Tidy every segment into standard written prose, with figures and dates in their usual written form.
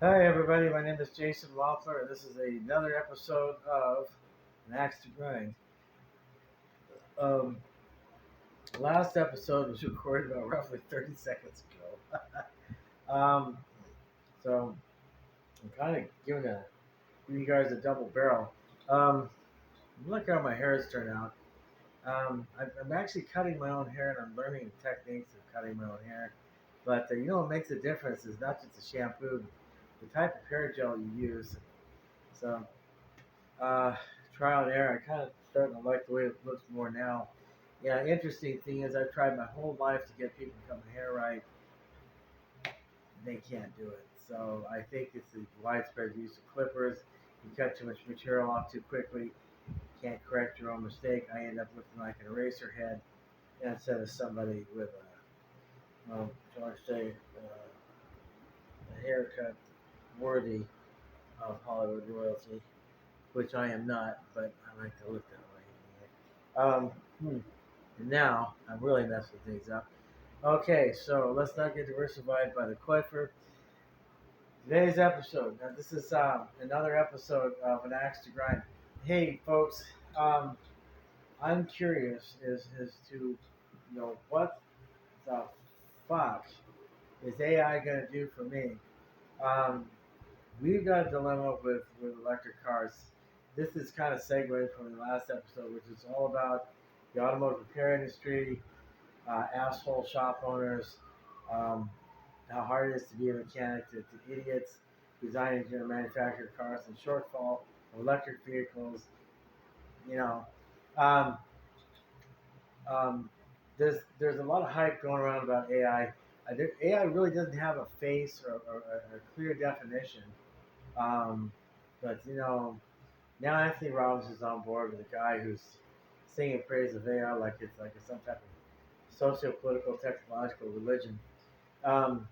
Hi everybody, my name is Jason Loeffler, and this is another episode of An Axe to Grind. Um, Last episode was recorded about roughly 30 seconds ago. um, so I'm kind of giving you guys a double barrel. Look how my hair has turned out. I'm actually cutting my own hair, and I'm learning the techniques of cutting my own hair. But what makes a difference is not just the shampoo, the type of hair gel you use. So Uh, Trial and error. I kind of starting to like the way it looks more now. Yeah, interesting thing is I've tried my whole life to get people to cut my hair right. They can't do it. So I think it's the widespread use of clippers. You cut too much material off too quickly. Can't correct your own mistake. I end up looking like an eraser head instead of somebody with shall I say, a haircut worthy of Hollywood royalty, which I am not, but I like to look that way. Now I'm really messing things up. Okay, so let's not get diversified by the Quaker. Today's episode. Now this is another episode of An Axe to Grind. Hey, folks, um, I'm curious as to what the fuck is AI gonna do for me? Um, we've got a dilemma with electric cars. This is kind of segued from the last episode, which is all about the automotive repair industry, asshole shop owners, um, how hard it is to be a mechanic, to idiots design, engineer, manufacture cars, and shortfall of electric vehicles. You know, um, um, there's a lot of hype going around about AI. AI really doesn't have a face or a clear definition. Um, but now Anthony Robbins is on board with a guy who's singing praise of AI like it's some type of socio-political, technological religion. Um,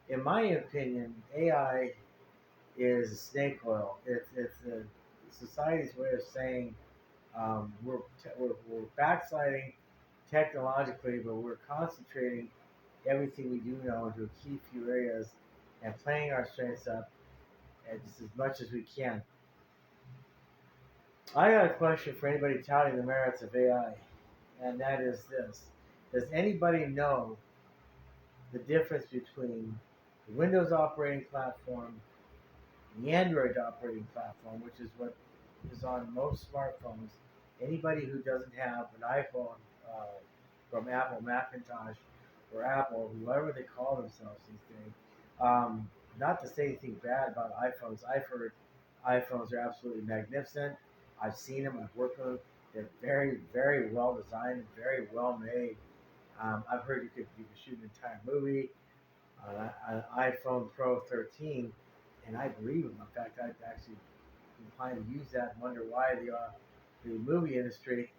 in my opinion, AI is snake oil. It's a society's way of saying we're backsliding technologically, but we're concentrating everything we do know into a key few areas and playing our strengths up as much as we can. I got a question for anybody touting the merits of AI, and that is this: does anybody know the difference between the Windows operating platform and the Android operating platform, which is what is on most smartphones? Anybody who doesn't have an iPhone from Apple Macintosh or Apple, whoever they call themselves these days, not to say anything bad about iPhones. I've heard iPhones are absolutely magnificent. I've seen them. I've worked with them. They're very, very well designed and very well made. I've heard you could shoot an entire movie on an iPhone Pro 13, and I believe them. In fact, I've actually been planning to use that and wonder why the movie industry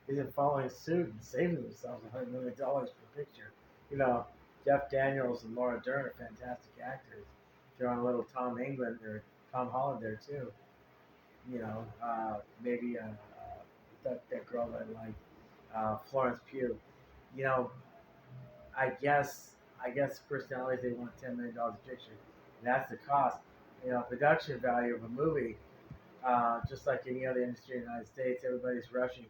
isn't following suit and saving themselves $100 million per picture. You know, Jeff Daniels and Laura Dern are fantastic actors. They're on a little Tom England or Tom Holland there too. Maybe that girl that I like, Florence Pugh. You know, I guess personalities they want $10 million a picture, and that's the cost. Production value of a movie, just like any other industry in the United States, everybody's rushing.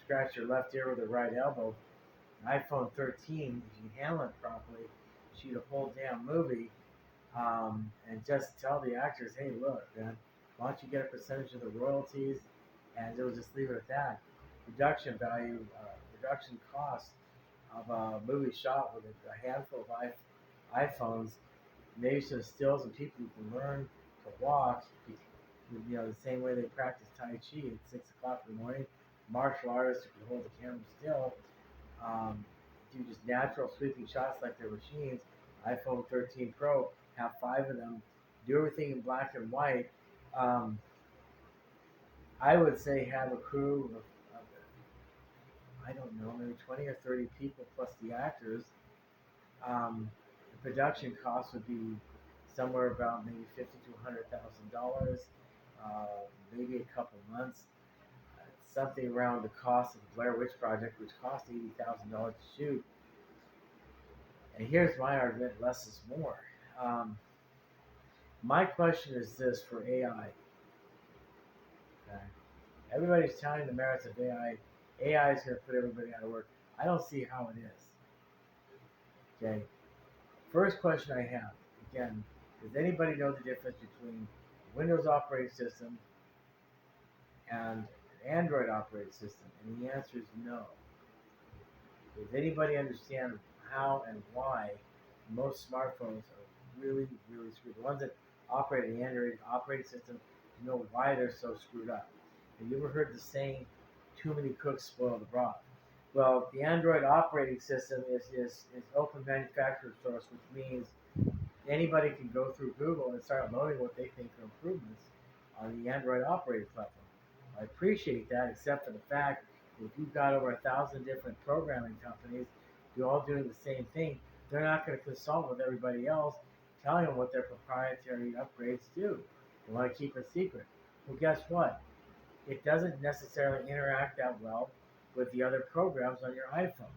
Scratch your left ear with the right elbow. An iPhone 13, if you handle it properly, shoot a whole damn movie, and just tell the actors, hey, look, man, why don't you get a percentage of the royalties, and they'll just leave it at that. Production value, production cost of a movie shot with a handful of iPhones, maybe some stills and people who can learn to walk, the same way they practice Tai Chi at 6 o'clock in the morning. Martial artists who can hold the camera still, um, do just natural sweeping shots like they're machines. iPhone 13 Pro, have five of them, do everything in black and white. Um, I would say have a crew of I don't know, maybe 20 or 30 people plus the actors. The production cost would be somewhere about maybe $50,000 to $100,000, maybe a couple months. Something around the cost of the Blair Witch Project, which cost $80,000 to shoot. And here's my argument: less is more. Um, my question is this for AI. Okay? Everybody's telling the merits of AI. AI is going to put everybody out of work. I don't see how it is. Okay. First question I have again: does anybody know the difference between Windows operating system and Android operating system? And the answer is no. Does anybody understand how and why most smartphones are really, really screwed? The ones that operate an Android operating system, you know why they're so screwed up. Have you ever heard the saying, too many cooks spoil the broth? Well, the Android operating system is open manufacturer source, which means anybody can go through Google and start loading what they think are improvements on the Android operating platform. I appreciate that, except for the fact that if you've got over 1,000 different programming companies, you're all doing the same thing, they're not going to consult with everybody else, telling them what their proprietary upgrades do. They want to keep it secret. Well, guess what? It doesn't necessarily interact that well with the other programs on your iPhone.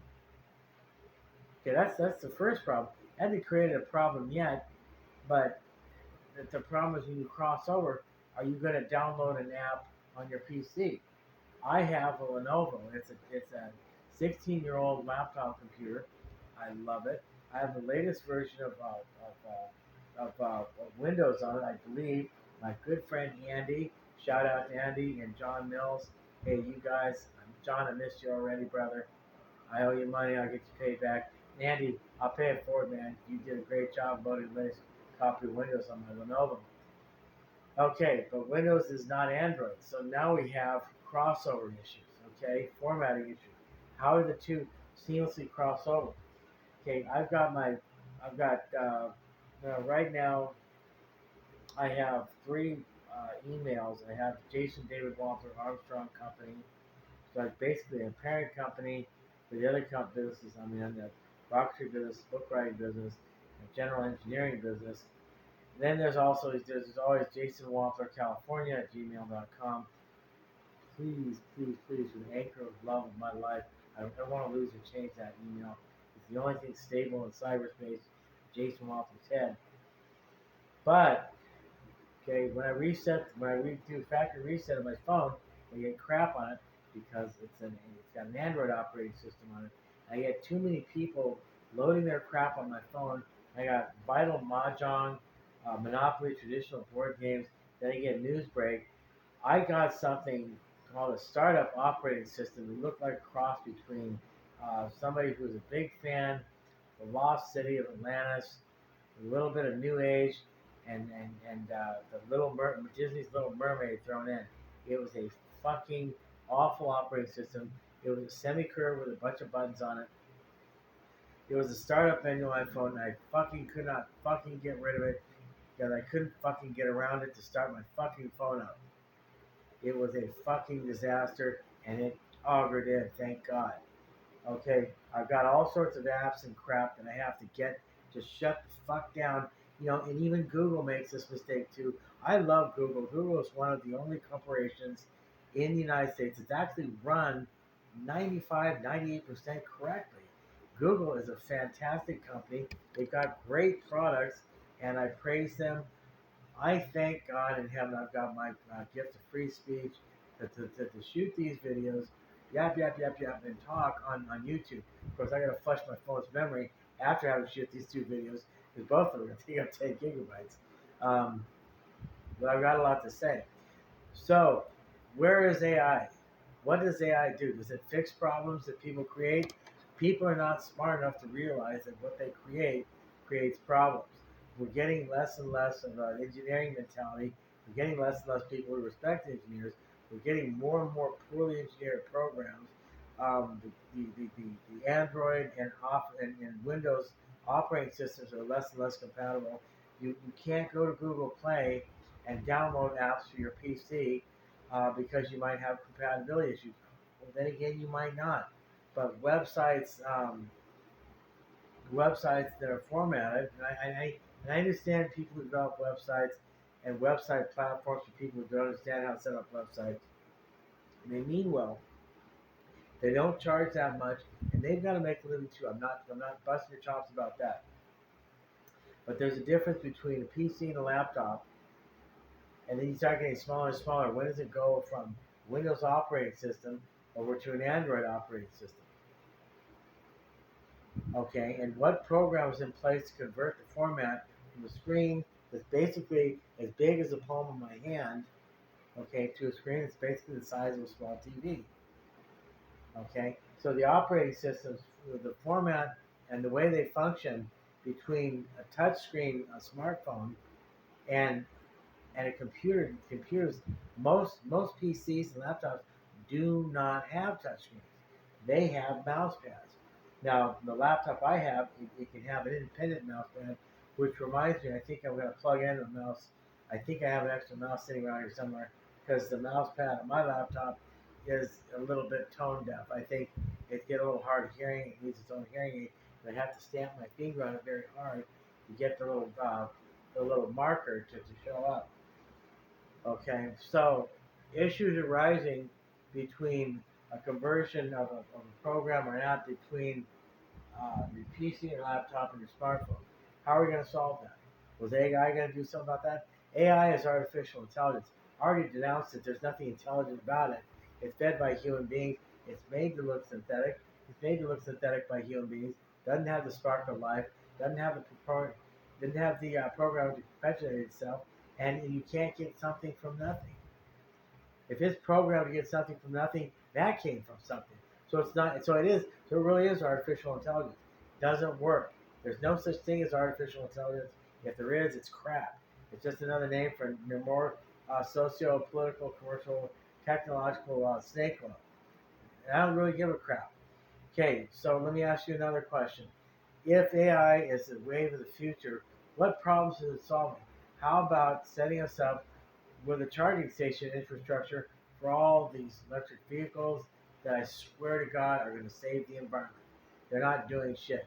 Okay, that's the first problem. I haven't created a problem yet, but the problem is when you cross over, are you going to download an app on your PC? I have a Lenovo. It's a 16-year-old laptop computer. I love it. I have the latest version of Windows on it. I believe my good friend Andy. Shout out to Andy and John Mills. Hey, you guys. John, I missed you already, brother. I owe you money. I'll get you paid back. Andy, I'll pay it forward, man. You did a great job loading the latest copy of Windows on my Lenovo. Okay, but Windows is not Android. So now we have crossover issues, okay? Formatting issues. How are the two seamlessly cross over? Okay, I've got, right now, I have three emails. I have Jason David Walter Armstrong Company. So it's basically a parent company for the other businesses I'm in, the rocketry business, book writing business, and general engineering business. Then there's always Jason Wampler California at gmail.com. Please, please, please, with the anchor of love of my life, I don't want to lose or change that email. It's the only thing stable in cyberspace, Jason Wampler's head. But okay, when I do factory reset of my phone, I get crap on it because it's got an Android operating system on it. I get too many people loading their crap on my phone. I got Vital Mahjong, Monopoly, traditional board games. Then I get Newsbreak. I got something called a startup operating system. It looked like a cross between somebody who's a big fan of the Lost City of Atlantis, a little bit of New Age, and Disney's Little Mermaid thrown in. It was a fucking awful operating system. It was a semi-curve with a bunch of buttons on it. It was a startup menu on my phone. And I fucking could not fucking get rid of it because I couldn't fucking get around it to start my fucking phone up. It was a fucking disaster, and it augured in. Thank God. Okay, I've got all sorts of apps and crap that I have to get to shut the fuck down. And even Google makes this mistake too. I love Google. Google is one of the only corporations in the United States that's actually run 95, 98% correctly. Google is a fantastic company. They've got great products, and I praise them. I thank God in heaven I've got my gift of free speech to shoot these videos, yap, and talk on YouTube. Of course, I got to flush my phone's memory after having to shoot these two videos because both of them are going to take up 10 gigabytes. Um, but I've got a lot to say. So, where is AI? What does AI do? Does it fix problems that people create? People are not smart enough to realize that what they create creates problems. We're getting less and less of an engineering mentality. We're getting less and less people who respect engineers. We're getting more and more poorly engineered programs. The Android and Windows operating systems are less and less compatible. You can't go to Google Play and download apps for your PC because you might have compatibility issues. Well, then again, you might not. But websites that are formatted, and I understand people who develop websites and website platforms for people who don't understand how to set up websites. And they mean well. They don't charge that much, and they've got to make a living too. I'm not busting your chops about that. But there's a difference between a PC and a laptop, and then you start getting smaller and smaller. When does it go from Windows operating system over to an Android operating system? Okay, and what program is in place to convert the format from a screen that's basically as big as the palm of my hand, okay, to a screen that's basically the size of a small TV? Okay, so the operating systems, the format, and the way they function between a touch screen, a smartphone, and a computer. Computers, most PCs and laptops do not have touchscreens. They have mouse pads. Now, the laptop I have, it can have an independent mouse pad, which reminds me, I think I'm going to plug in a mouse. I think I have an extra mouse sitting around here somewhere because the mouse pad on my laptop is a little bit tone deaf. I think it gets a little hard of hearing. It needs its own hearing aid. And I have to stamp my finger on it very hard to get the little marker to show up. Okay, so issues arising between a conversion of a program or an app between your PC, your laptop, and your smartphone. How are we going to solve that? Was AI going to do something about that? AI is artificial intelligence. I already denounced it. There's nothing intelligent about it. It's fed by human beings. It's made to look synthetic. It's made to look synthetic by human beings. Doesn't have the spark of life. Doesn't have the program to perpetuate itself. And you can't get something from nothing. If it's programmed to get something from nothing, that came from something. So it's not. So it is. So it really is artificial intelligence. Doesn't work. There's no such thing as artificial intelligence. If there is, it's crap. It's just another name for more socio-political, commercial, technological snake oil. And I don't really give a crap. Okay, so let me ask you another question. If AI is the wave of the future, what problems is it solving? How about setting us up with a charging station infrastructure for all these electric vehicles that I swear to God are going to save the environment? They're not doing shit.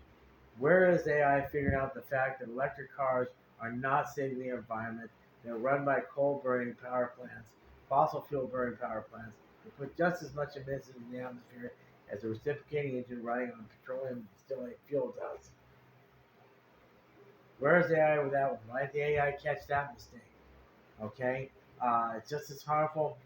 Where is AI figuring out the fact that electric cars are not saving the environment? They're run by coal burning power plants, fossil fuel burning power plants. They put just as much emissions in the atmosphere as a reciprocating engine running on petroleum distillate fuel does. Where's AI with that one? Why did the AI catch that mistake? Okay, it's just as harmful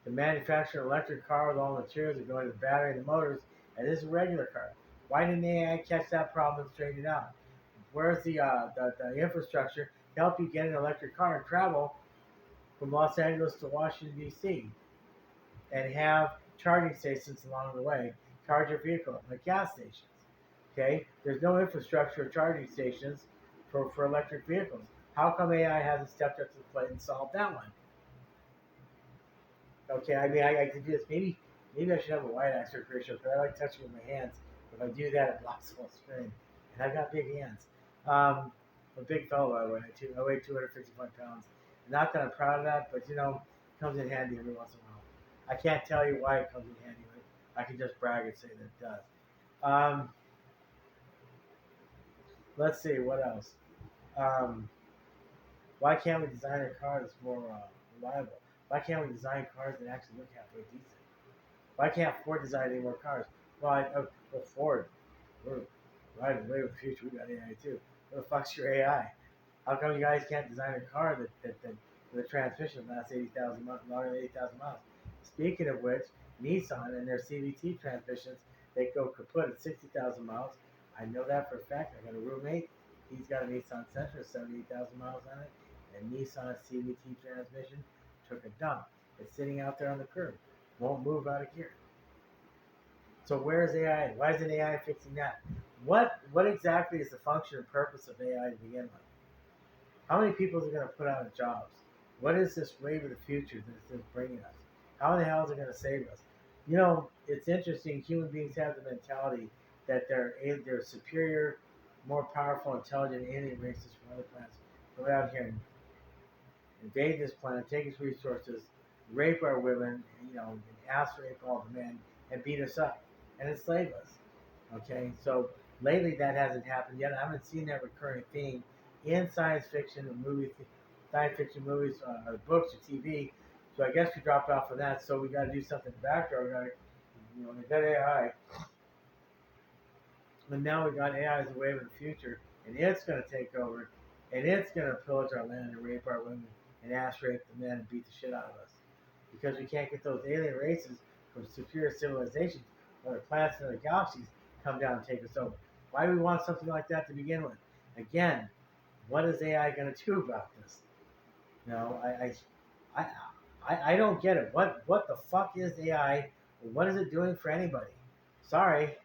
to manufacture an electric car with all the materials that go into the battery and the motors as it is a regular car. Why didn't AI catch that problem and straighten it out? Where's the infrastructure to help you get an electric car and travel from Los Angeles to Washington, D.C. and have charging stations along the way, charge your vehicle, like gas stations? Okay, there's no infrastructure of charging stations for electric vehicles. How come AI hasn't stepped up to the plate and solved that one? Okay, I mean, I could do this. Maybe I should have a wide aspect ratio because I like touching with my hands. If I do that, it blocks the whole screen. And I've got big hands. I'm a big fellow, by the way. I weigh 255 pounds. Not that I'm proud of that, but it comes in handy every once in a while. I can't tell you why it comes in handy, but I can just brag and say that it does. Let's see, what else? Um, why can't we design a car that's more reliable? Why can't we design cars that actually look halfway decent? Why can't Ford design any more cars? Well, Ford, we're riding way with the future. We got AI too. Where the fuck's your AI? How come you guys can't design a car that with a transmission lasts 80,000 miles, longer than 80,000 miles? Speaking of which, Nissan and their CVT transmissions, they go kaput at 60,000 miles. I know that for a fact. I got a roommate. He's got a Nissan Sentra, 78,000 miles on it, and Nissan CVT transmission took a dump. It's sitting out there on the curb. Won't move out of gear. So where's AI? Why isn't AI fixing that? What exactly is the function and purpose of AI to begin with? How many people is it going to put out of jobs? What is this wave of the future that it's bringing us? How the hell is it going to save us? It's interesting. Human beings have the mentality that they're superior, more powerful, intelligent alien races from other planets. Go out here and invade this planet, take its resources, rape our women, and ass rape all the men, and beat us up and enslave us. Okay, so lately that hasn't happened yet. I haven't seen that recurring theme in science fiction or science fiction movies, or books or TV. So I guess we dropped off of that. So we got to do something back there. We got to, we got AI, and now we got AI as a wave of the future. and it's going to take over, and it's going to pillage our land and rape our women and ass rape the men and beat the shit out of us because we can't get those alien races from superior civilizations or the planets and other galaxies come down and take us over. Why do we want something like that to begin with? Again, what is AI going to do about this? You know, I don't get it. What the fuck is AI? What is it doing for anybody? Sorry,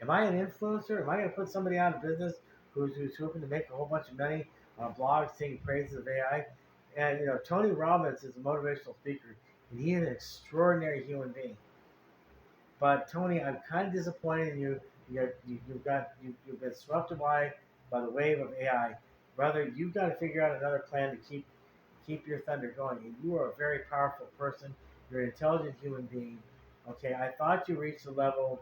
am I an influencer? Am I going to put somebody out of business who's hoping to make a whole bunch of money on blogs singing praises of AI? And you know, Tony Robbins is a motivational speaker, and he is an extraordinary human being. But Tony, I'm kind of disappointed in you. You've been swept away by the wave of AI, brother. You've got to figure out another plan to keep your thunder going. And you are a very powerful person. You're an intelligent human being. Okay, I thought you reached a level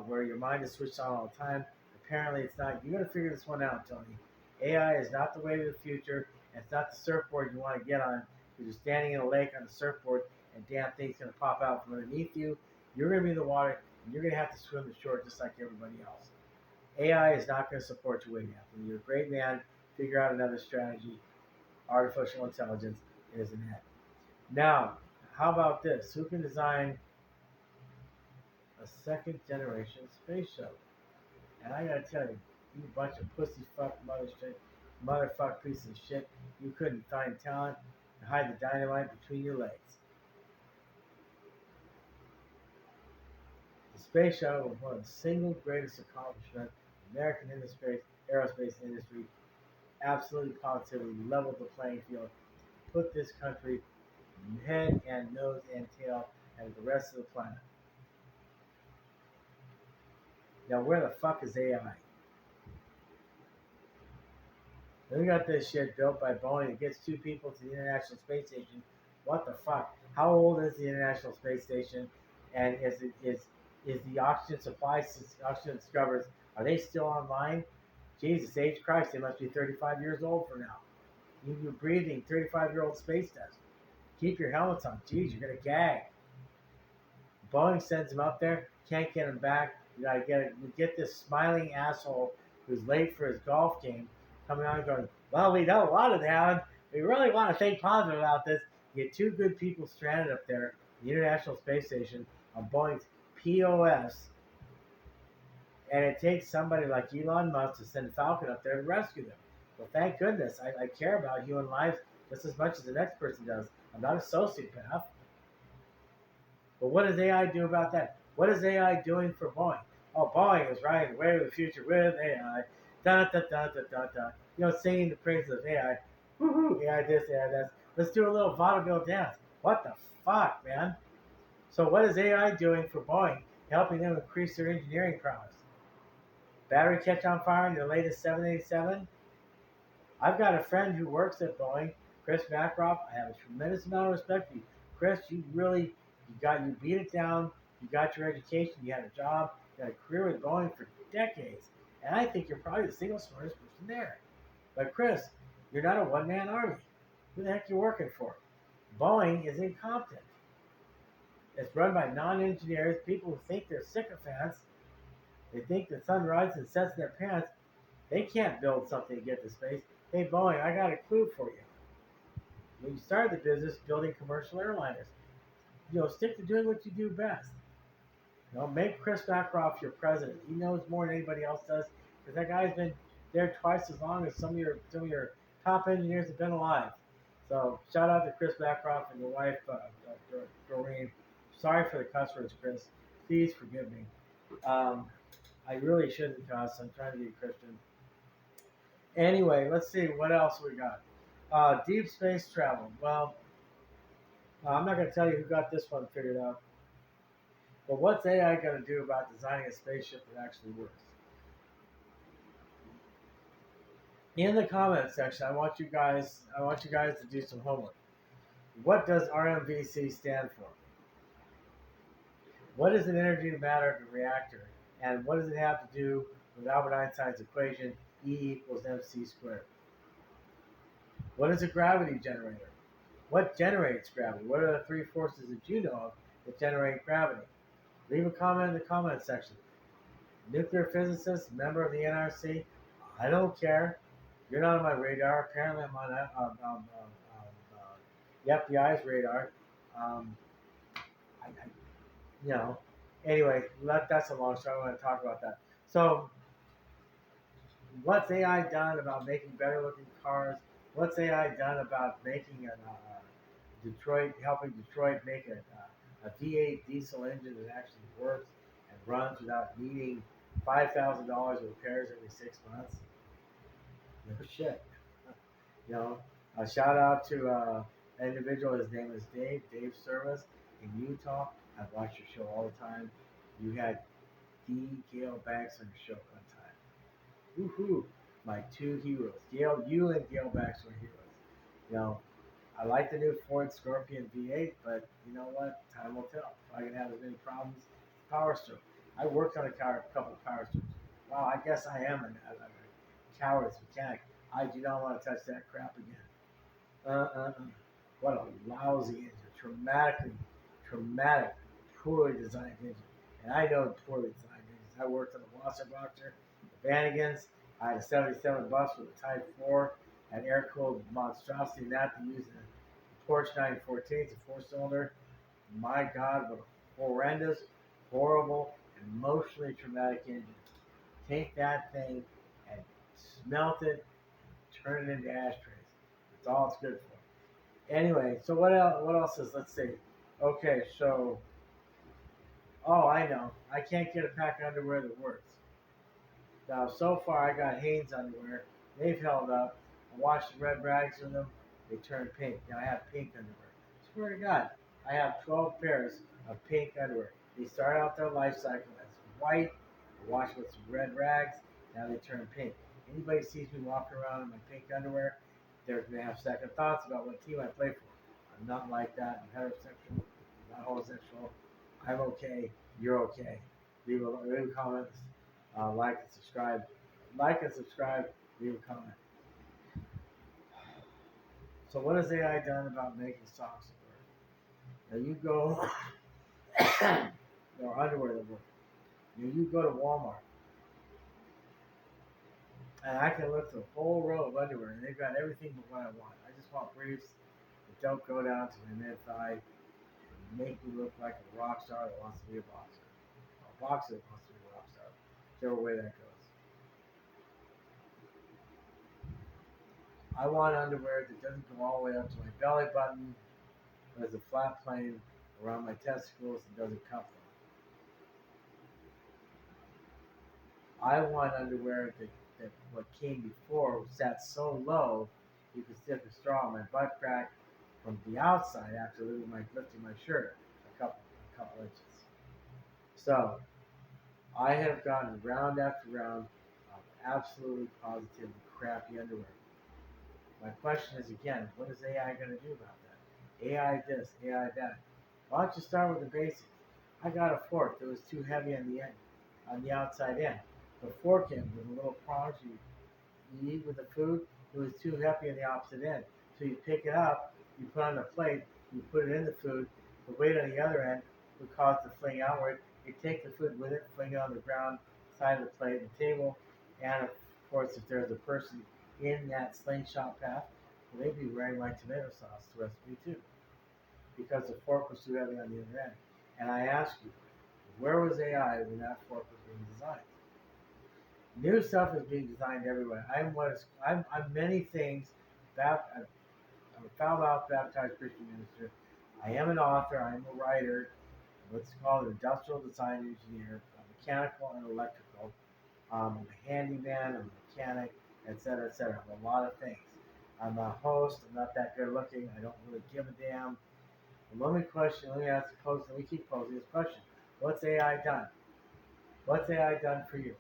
where your mind is switched on all the time. Apparently, it's not. You got to figure this one out, Tony. AI is not the way of the future. And it's not the surfboard you want to get on. You're just standing in a lake on a surfboard, and damn thing's gonna pop out from underneath you. You're gonna be in the water, and you're gonna have to swim the shore just like everybody else. AI is not gonna support you way down. You're a great man. Figure out another strategy. Artificial intelligence isn't it. Now, how about this? Who can design a second generation space shuttle? And I gotta tell you, you bunch of pussy fuck motherfuck piece of shit, you couldn't find talent to hide the dynamite between your legs. The space shuttle was one of the single greatest accomplishments of the American aerospace industry. Absolutely positively leveled the playing field, put this country head and nose and tail and the rest of the planet. Now, where the fuck is AI? We got this shit built by Boeing. It gets two people to the International Space Station. What the fuck? How old is the International Space Station? And is the oxygen supply, oxygen scrubbers, are they still online? Jesus H. Christ, they must be 35 years old for now. You're breathing 35-year-old space dust. Keep your helmets on. Jeez, you're gonna gag. Boeing sends him up there, can't get him back. You gotta get it. You get this smiling asshole who's late for his golf game coming on and going, well, we know a lot of that. We really want to think positive about this. You get two good people stranded up there, the International Space Station, on Boeing's POS, and it takes somebody like Elon Musk to send Falcon up there to rescue them. Well, thank goodness. I care about human lives just as much as the next person does. I'm not a sociopath. But what does AI do about that? What is AI doing for Boeing? Oh, Boeing is riding the wave of the future with AI. Da da da da da da. You know, singing the praises of AI. Woohoo! AI this, AI that. Let's do a little vaudeville dance. What the fuck, man? So what is AI doing for Boeing, helping them increase their engineering prowess? Battery catch on fire in their latest 787? I've got a friend who works at Boeing, Chris Macroff. I have a tremendous amount of respect for you. Chris, you beat it down, you got your education, you had a job, you had a career with Boeing for decades. And I think you're probably the single smartest person there. But Chris, you're not a one-man army. Who the heck are you working for? Boeing is incompetent. It's run by non-engineers, people who think they're sycophants. They think the sun rises and sets in their pants. They can't build something to get to space. Hey, Boeing, I got a clue for you. When you started the business building commercial airliners, stick to doing what you do best. Make Chris Macroff your president. He knows more than anybody else does because that guy's been there twice as long as some of your top engineers have been alive. So shout out to Chris Macroff and your wife, Doreen. Sorry for the cuss words, Chris. Please forgive me. I really shouldn't cuss. I'm trying to be a Christian. Anyway, let's see what else we got. Deep space travel. Well, I'm not going to tell you who got this one figured out. But what's AI going to do about designing a spaceship that actually works? In the comments section, I want you guys to do some homework. What does RMVC stand for? What is an energy to matter reactor? And what does it have to do with Albert Einstein's equation E = mc squared? What is a gravity generator? What generates gravity? What are the three forces that you know of that generate gravity? Leave a comment in the comment section. Nuclear physicist, member of the NRC, I don't care. You're not on my radar. Apparently, I'm on the FBI's radar. Um, I, you know. Anyway, that's a long story. I want to talk about that. So, what's AI done about making better looking cars? What's AI done about making Detroit, helping Detroit make a V8 diesel engine that actually works and runs without needing $5,000 of repairs every 6 months? No shit. You know, a shout out to an individual. His name is Dave Service in Utah. I've watched your show all the time. You had D. Gail Banks on your show one time. Woohoo! My two heroes. You and Gail Banks were heroes. You know, I like the new Ford Scorpion V8, but you know what? Time will tell. If I can have as many problems, Power Stroke. I worked on a couple of Power Strokes. Wow, I guess I am a coward's mechanic. I do not want to touch that crap again. What a lousy engine. Traumatic, poorly designed engine. And I know poorly designed engines. I worked on the Wasserboxer, the Vanagons. I had a 77 bus with a Type 4, an air-cooled monstrosity, and that to use in a Porsche 914. It's a four-cylinder. My God, what a horrendous, horrible, emotionally traumatic engine. Take that thing and smelt it, turn it into ashtrays. That's all it's good for. Anyway, so what else? What else is? Let's see. Okay, so I know. I can't get a pack of underwear that works. Now, so far I got Hanes underwear. They've held up. I washed the red rags with them. They turned pink. Now I have pink underwear. Swear to God, I have 12 pairs of pink underwear. They start out their life cycle as white. I wash with some red rags. Now they turn pink. Anybody sees me walking around in my pink underwear, they're going to have second thoughts about what team I play for. I'm not like that. I'm heterosexual. I'm not homosexual. I'm okay. You're okay. Leave a comment. Like and subscribe. Like and subscribe. Leave a comment. So what has AI done about making socks that work? Now you go or underwear that work. You go to Walmart and I can look through a whole row of underwear and they've got everything but what I want. I just want briefs that don't go down to my mid thigh and make me look like a rock star that wants to be a boxer. Or a boxer that wants to be a rock star. Whichever way that goes. I want underwear that doesn't go all the way up to my belly button, but has a flat plane around my testicles and doesn't cup them. I want underwear that what came before sat so low you could stick a straw in my butt crack from the outside after lifting my shirt a couple inches. So I have gotten round after round of absolutely positively crappy underwear. My question is again, what is AI going to do about that? AI this, AI that. Why don't you start with the basics? I got a fork that was too heavy on the end, on the outside end. The fork end with the little prongs you eat with the food, it was too heavy on the opposite end. So you pick it up, you put it on the plate, you put it in the food. The weight on the other end would cause it to fling outward. You take the food with it, fling it on the ground, side of the plate, the table, and of course, if there's a person in that slingshot path, well, they'd be wearing my tomato sauce recipe too, because the fork was too heavy on the other end. And I ask you, where was AI when that fork was being designed? New stuff is being designed everywhere. I'm many things. I'm a foul mouthed baptized Christian minister. I am an author. I am a writer. What's called an industrial design engineer, mechanical and electrical. I'm a handyman. I'm a mechanic, etc., etc. I'm a lot of things. I'm a host. I'm not that good looking. I don't really give a damn. And let me keep posing this question. What's AI done? What's AI done for you?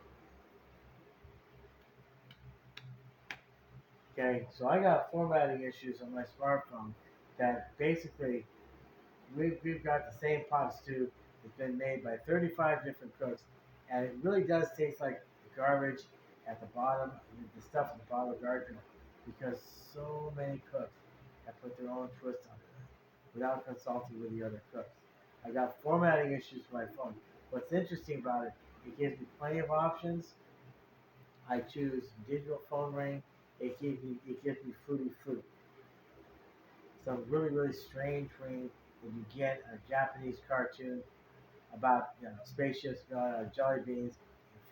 Okay, so I got formatting issues on my smartphone that basically we've got the same pot of stew that's been made by 35 different cooks, and it really does taste like the garbage at the bottom, the stuff at the bottom of the garbage, because so many cooks have put their own twist on it without consulting with the other cooks. I got formatting issues with my phone. What's interesting about it, it gives me plenty of options. I choose digital phone ring. It gives me fruity fruit. Some really really strange ring that you get in a Japanese cartoon about spaceships, jelly beans,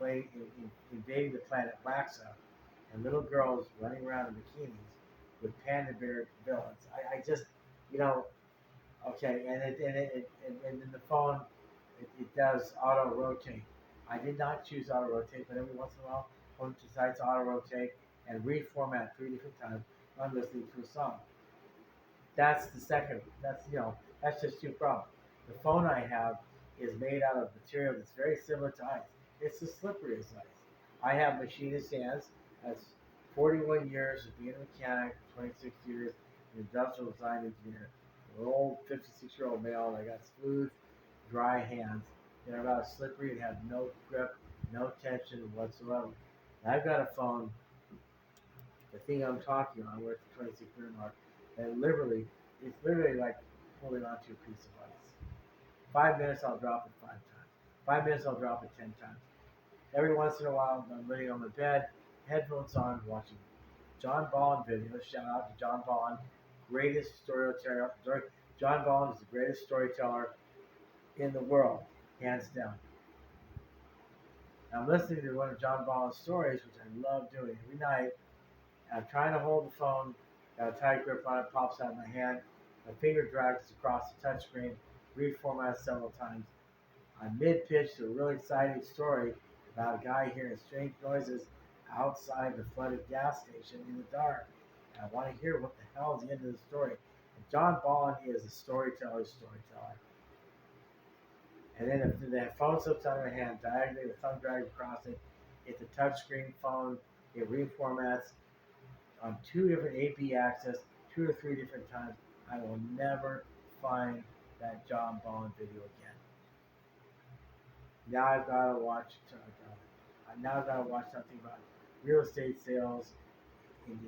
invading the planet Waxa, and little girls running around in bikinis with panda bear villains. I just, you know, okay, and then the phone, it does auto rotate. I did not choose auto rotate, but every once in a while, phone decides to auto rotate and reformat 3 different times when I'm listening to a song. That's the second. That's just two problems. The phone I have is made out of material that's very similar to ice. It's as slippery as ice. I have machinist hands. That's 41 years of being a mechanic, 26 years an industrial design engineer. I'm an old 56-year-old male, and I got smooth, dry hands. They're about slippery and have no grip, no tension whatsoever. And I've got a phone, the thing I'm talking on, where it's the 26-year mark, and it's literally like holding onto a piece of ice. 5 minutes, I'll drop it 5 times. 5 minutes, I'll drop it 10 times. Every once in a while, I'm laying on the bed, headphones on, watching John Bolland videos. Shout out to John Bolland, greatest storyteller. John Bolland is the greatest storyteller in the world, hands down. I'm listening to one of John Bolland's stories, which I love doing every night. I'm trying to hold the phone, got a tight grip on it, pops out of my hand. My finger drags across the touchscreen, reformat several times. I'm mid-pitch to a really exciting story about a guy hearing strange noises outside the flooded gas station in the dark. And I want to hear what the hell is the end of the story. And John Bolland is a storyteller's storyteller. And then if the phone slips out of my hand diagonally, the thumb drags across it. It's a touchscreen phone. It reformats on 2 different AP access, 2 or 3 different times. I will never find that John Bolland video again. Now I've got to watch. Now I've got to watch something about real estate sales in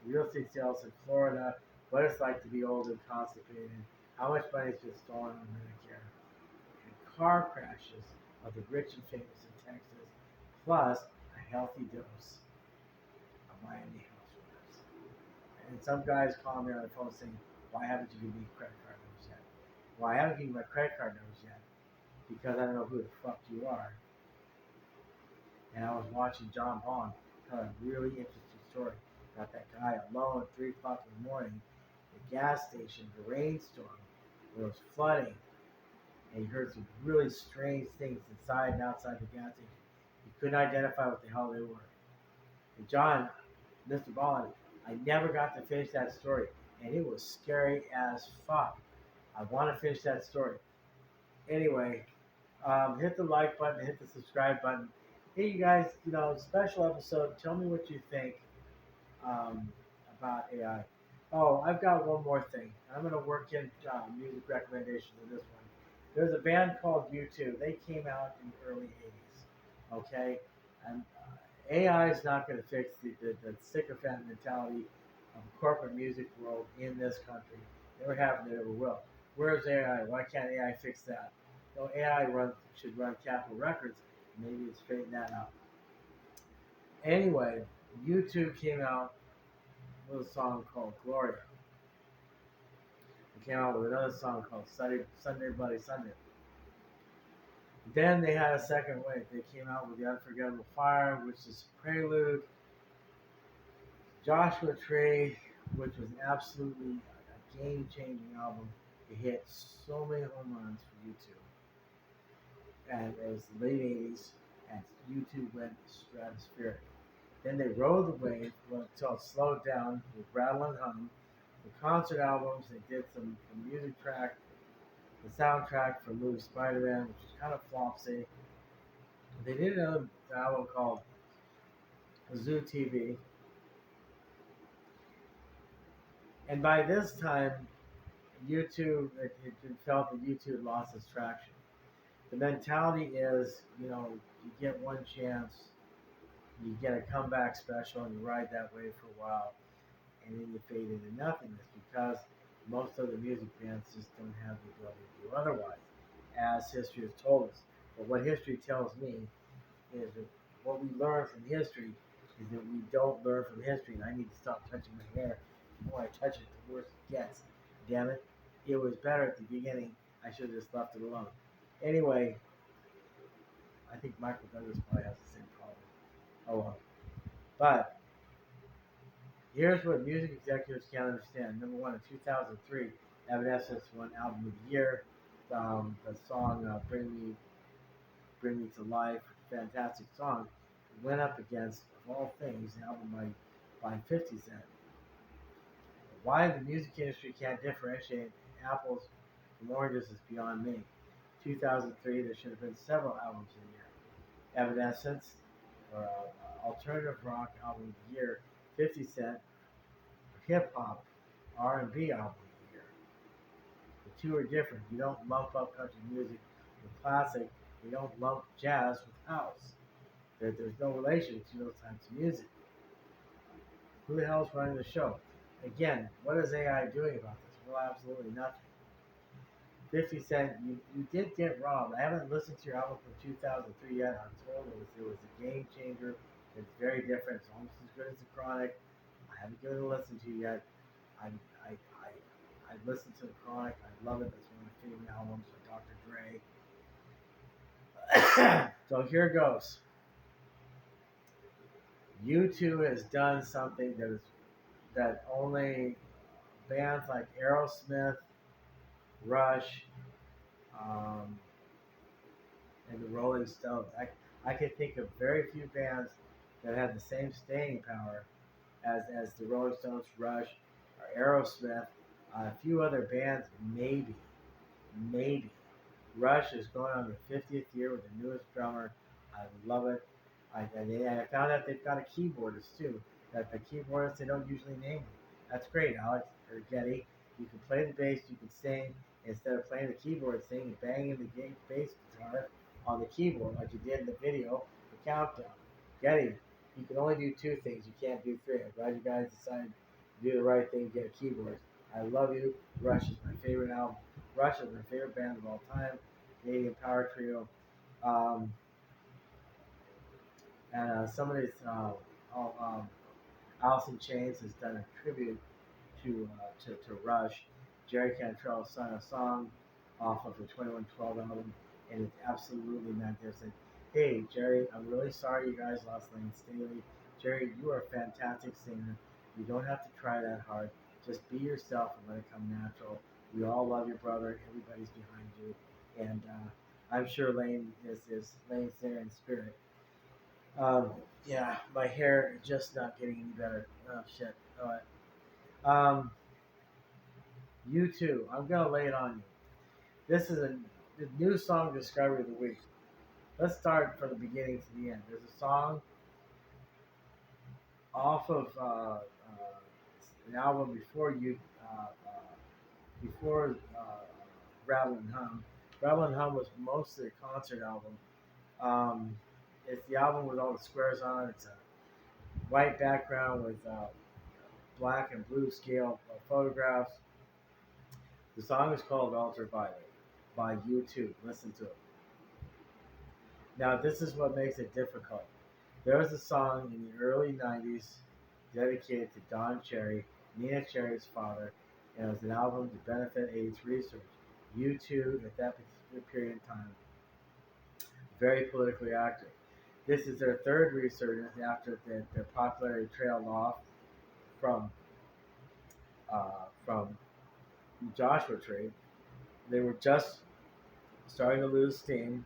real estate sales in Florida. What it's like to be old and constipated. How much money's been stolen on Medicare. And car crashes of the rich and famous in Texas, plus a healthy dose of Miami housewives. And some guys call me on the phone saying, "Why haven't you given me credit card numbers yet?" Well, I haven't given you my credit card numbers yet because I don't know who the fuck you are. And I was watching John Bond tell a really interesting story about that guy alone at 3 o'clock in the morning, the gas station, the rainstorm, where it was flooding, and he heard some really strange things inside and outside the gas station. He couldn't identify what the hell they were. And John, Mr. Bond, I never got to finish that story, and it was scary as fuck. I want to finish that story. Anyway, hit the like button, hit the subscribe button. Hey, you guys, special episode. Tell me what you think um, about AI. Oh, I've got one more thing. I'm going to work in music recommendations in this one. There's a band called U2. They came out in the early 80s. Okay? And AI is not going to fix the sycophant mentality of the corporate music world in this country. Never have, never will. Where's AI? Why can't AI fix that? AI should run Capitol Records. Maybe it's straighten that out. Anyway, U2 came out with a song called Gloria. They came out with another song called Sunday Bloody Sunday. Then they had a second wave. They came out with The Unforgettable Fire, which is Prelude, Joshua Tree, which was absolutely a game-changing album. It hit so many home runs for U2. And it was the late 80s, and U2 went stratospheric. Then they rode the wave until it slowed down with Rattle and Hum. The concert albums, they did some music track, the soundtrack for the movie Spider-Man, which was kind of flopsy. They did another album called Zoo TV. And by this time, U2, it felt that U2 had lost its traction. The mentality is, you get one chance, you get a comeback special, and you ride that wave for a while, and then you fade into nothingness because most of the music bands just don't have the ability to do otherwise, as history has told us. But what history tells me is that what we learn from history is that we don't learn from history, and I need to stop touching my hair. The more I touch it, the worse it gets. Damn it. It was better at the beginning. I should have just left it alone. Anyway, I think Michael Douglas probably has the same problem. Oh well. But here's what music executives can't understand. Number one, in 2003, Evanescence won Album of the Year. The song Bring Me to Life, fantastic song, went up against, of all things, the album by 50 Cent. Why the music industry can't differentiate apples from oranges is beyond me. 2003, there should have been several albums in the year. Evanescence, or alternative rock album of the year. 50 Cent, hip hop, R&B album of the year. The two are different. You don't lump up country music with classic. You don't lump jazz with house. There's no relation to those types of music. Who the hell is running the show? Again, what is AI doing about this? Well, absolutely nothing. 50 Cent, you did get robbed. I haven't listened to your album from 2003 yet. I'm told it was a game changer. It's very different. It's almost as good as The Chronic. I haven't given it a listen to yet. I, I listened to The Chronic. I love it. That's one of my favorite albums by Dr. Dre. So here goes. U2 has done something that only bands like Aerosmith, Rush, um, and the Rolling Stones. I can think of very few bands that have the same staying power as the Rolling Stones, Rush, or Aerosmith. A few other bands, maybe. Rush is going on their 50th year with the newest drummer. I love it. I found out they've got a keyboardist too. That the keyboardist they don't usually name them. That's great, Alex or Getty. You can play the bass, you can sing instead of playing the keyboard, sing and banging the bass guitar on the keyboard like you did in the video, the countdown. Getty, you can only do two things. You can't do three. I'm glad you guys decided to do the right thing, get a keyboard. I love you. Rush is my favorite album. Rush is my favorite band of all time. Canadian power trio. Um, and some of these, Alice in Chains has done a tribute to Rush. Jerry Cantrell sung a song off of the 2112 album, and it's absolutely magnificent. Hey, Jerry, I'm really sorry you guys lost Lane Staley. Jerry, you are a fantastic singer. You don't have to try that hard. Just be yourself and let it come natural. We all love your brother. Everybody's behind you. And I'm sure Lane is Lane's there in spirit. Um, yeah, my hair is just not getting any better. Oh, shit. All right. U2, I'm going to lay it on you. This is the new song discovery of the week. Let's start from the beginning to the end. There's a song off of an album before Rattle and Hum. Rattle and Hum was mostly a concert album. Um, it's the album with all the squares on it. It's a white background with black and blue scale photographs. The song is called Ultraviolet by U2. Listen to it. Now, this is what makes it difficult. There was a song in the early 90s dedicated to Don Cherry, Nina Cherry's father, and it was an album to benefit AIDS research. U2, at that particular period in time, very politically active. This is their third resurgence after their popularity trailed off from from Joshua Tree. They were just starting to lose steam,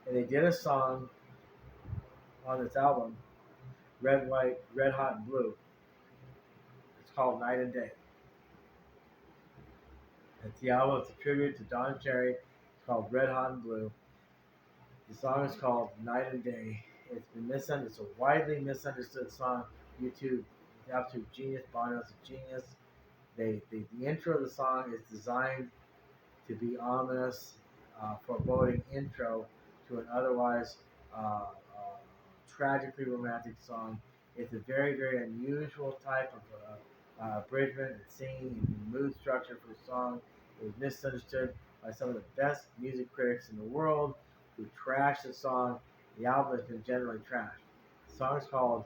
and they did a song on this album, Red, White, Red Hot, and Blue. It's called Night and Day. It's the album. It's a tribute to Don Cherry. It's called Red Hot and Blue. The song is called Night and Day. It's been misunderstood. It's a widely misunderstood song. U2, the absolute genius. Bono's a genius. The intro of the song is designed to be ominous, foreboding intro to an otherwise tragically romantic song. It's a very, very unusual type of arrangement and singing and mood structure for the song. It was misunderstood by some of the best music critics in the world who trashed the song The album has been generally trashed. The song is called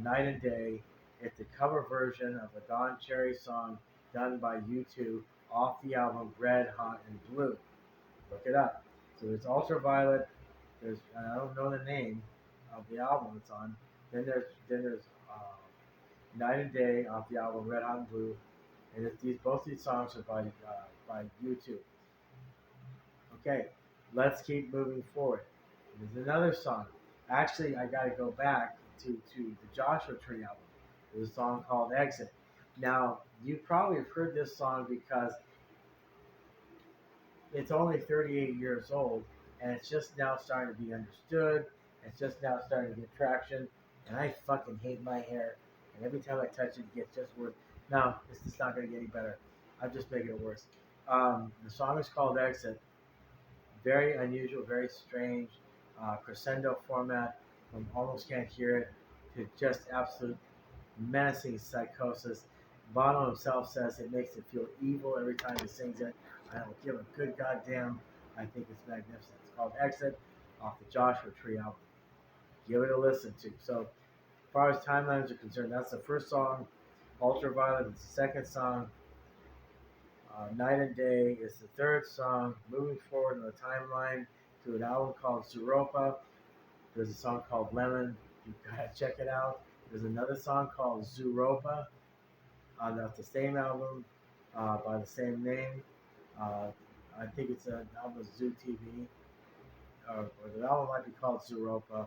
Night and Day. It's a cover version of a Don Cherry song done by U2 off the album Red, Hot, and Blue. Look it up. So there's Ultraviolet. There's I don't know the name of the album it's on. Then there's Night and Day off the album Red, Hot, and Blue, and both these songs are by U2. Okay, let's keep moving forward. There's another song. Actually, I got to go back to the Joshua Tree album. There's a song called Exit. Now, you probably have heard this song because it's only 38 years old and it's just now starting to be understood. It's just now starting to get traction. And I fucking hate my hair. And every time I touch it, it gets just worse. No, it's just not going to get any better. I'm just making it worse. The song is called Exit. Very unusual, very strange crescendo format from almost can't hear it to just absolute menacing psychosis. Bono himself says it makes it feel evil every time he sings it. I don't give a good goddamn. I think it's magnificent. It's called Exit off the Joshua Tree album. Give it a listen to. So, as far as timelines are concerned, that's the first song. Ultraviolet is the second song. Night and Day is the third song. Moving forward in the timeline to an album called Zeropa. There's a song called Lemon. You gotta check it out. There's another song called Zooropa on the same album by the same name. Uh, I think it's an album Zoo TV, or the album might be called Zooropa.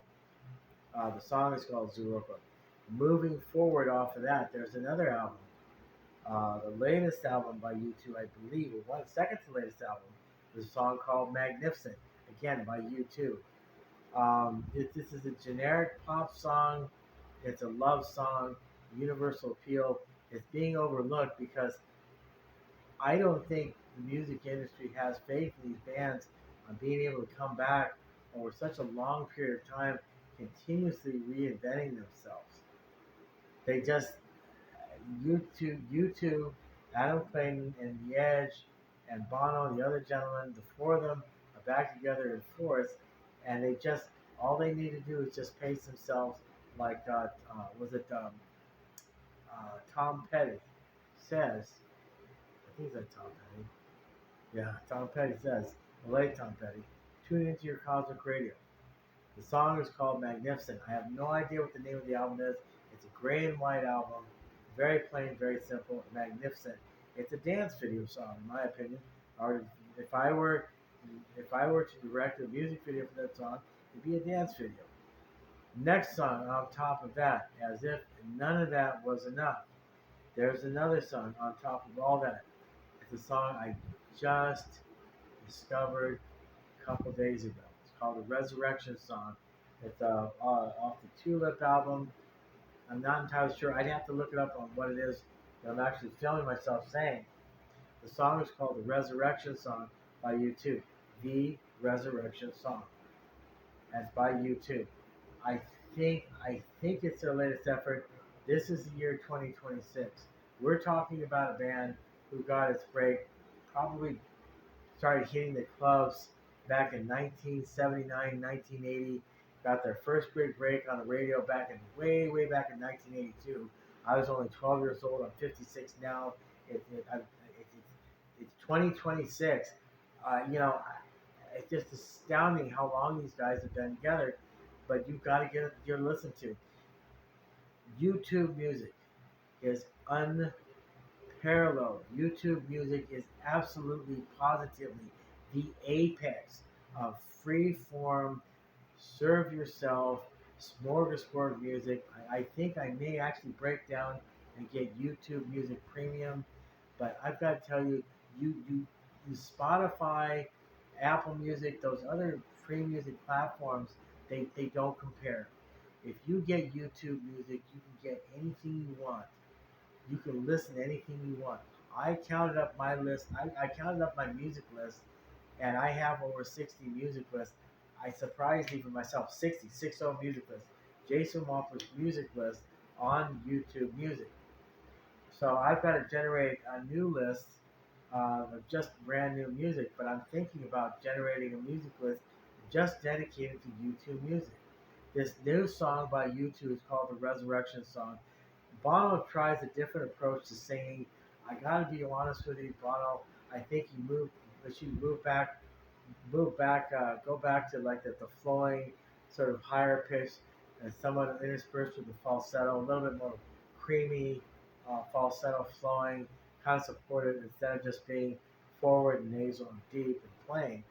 The song is called Zooropa. Moving forward off of that, there's another album. The latest album by U2, I believe, or one second to latest album, is a song called Magnificent, again by U2. This is a generic pop song. It's a love song, universal appeal. It's being overlooked because I don't think the music industry has faith in these bands on being able to come back over such a long period of time, continuously reinventing themselves. They just U2, Adam Clayton, and The Edge, and Bono, and the other gentlemen, the four of them are back together in force, and they just all they need to do is just pace themselves like was it Tom Petty says. I think it's Tom Petty. Yeah, Tom Petty says, the late Tom Petty, tune into your cosmic radio. The song is called Magnificent. I have no idea what the name of the album is. It's a gray and white album. Very plain, very simple, magnificent. It's a dance video song, in my opinion. Or if I were to direct a music video for that song, it'd be a dance video. Next song on top of that, as if none of that was enough. There's another song on top of all that. It's a song I just discovered a couple days ago. It's called the Resurrection Song. It's off the Tulip album. I'm not entirely sure. I'd have to look it up on what it is that I'm actually filming myself saying. The song is called The Resurrection Song by U2. The Resurrection Song. That's by U2. I think it's their latest effort. This is the year 2026. We're talking about a band who got its break, probably started hitting the clubs back in 1979, 1980. Got their first big break on the radio way back in 1982. I was only 12 years old. I'm 56 now. It's 2026. It's just astounding how long these guys have been together. But you've got to get a listen to. YouTube music is unparalleled. YouTube music is absolutely, positively the apex of free form, serve yourself, smorgasbord music. I think I may actually break down and get YouTube Music Premium, but I've got to tell you, you Spotify, Apple Music, those other free music platforms, they don't compare. If you get YouTube Music, you can get anything you want. You can listen to anything you want. I counted up my list. I counted up my music list, and I have over 60 music lists. I surprised even myself. 60 music lists. Jason Wampler's music list on YouTube Music. So I've got to generate a new list of just brand new music, but I'm thinking about generating a music list just dedicated to U2 music. This new song by U2 is called the Resurrection Song. Bono tries a different approach to singing. I gotta be honest with you, Bono. I think you should move back, go back to like the flowing, sort of higher pitch, and somewhat interspersed with the falsetto, a little bit more creamy falsetto flowing, kind of supported instead of just being forward and nasal and deep and plain,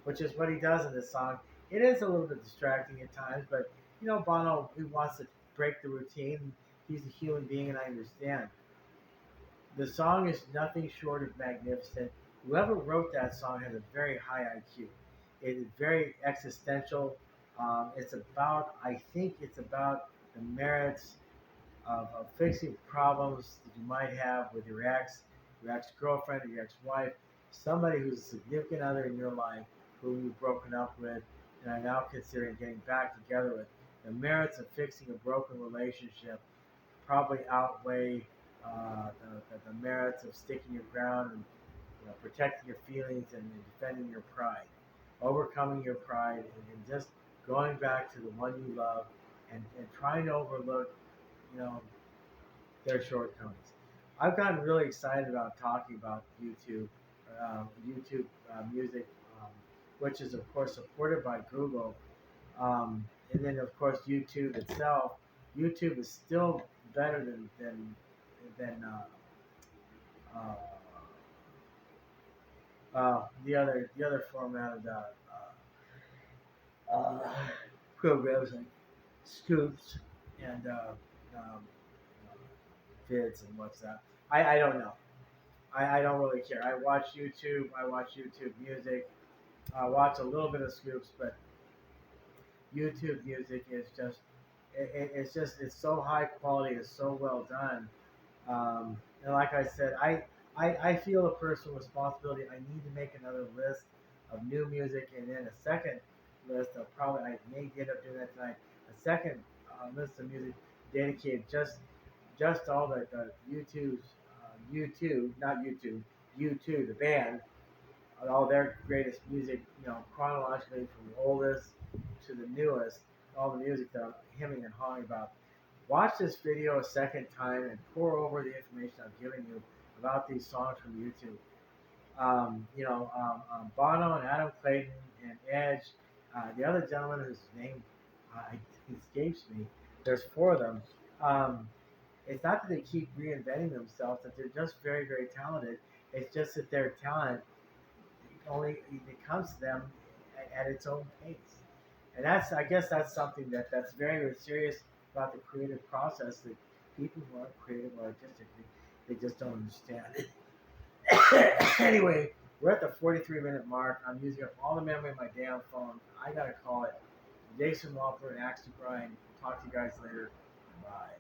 which is what he does in this song. It is a little bit distracting at times, but Bono, he wants to break the routine. He's a human being, and I understand. The song is nothing short of magnificent. Whoever wrote that song has a very high IQ. It is very existential. I think it's about the merits of fixing problems that you might have with your ex girlfriend, or your ex wife, somebody who's a significant other in your life who you've broken up with and are now considering getting back together with. The merits of fixing a broken relationship probably outweigh the merits of sticking your ground and protecting your feelings and defending your pride, overcoming your pride, and just going back to the one you love and trying to overlook, you know, their shortcomings. I've gotten really excited about talking about YouTube music, which is of course supported by Google, and then of course YouTube itself. YouTube is still better than the other format of the uh, programs like Scoops and Vids and what's that. I don't know. I don't really care. I watch YouTube. I watch YouTube music. I watch a little bit of Scoops, but YouTube music is it's so high quality. It's so well done. And like I said, I feel a personal responsibility. I need to make another list of new music, and then a second list of probably I may end up doing that tonight. A second list of music dedicated just all the YouTube, not YouTube, YouTube, the band, all their greatest music, chronologically from the oldest to the newest, all the music that I'm hemming and hawing about. Watch this video a second time and pour over the information I've given you about these songs from YouTube. Bono and Adam Clayton and Edge, the other gentleman whose name escapes me. There's four of them. Um, it's not that they keep reinventing themselves; that they're just very, very talented. It's just that their talent only it comes to them at its own pace, and I guess that's something that's very, very serious about the creative process that people who aren't creative or artistic they just don't understand. Anyway, we're at the 43-minute mark. I'm using up all the memory of my damn phone. I gotta call it. Jason Walker and Axe to Grind. Talk to you guys later. Bye.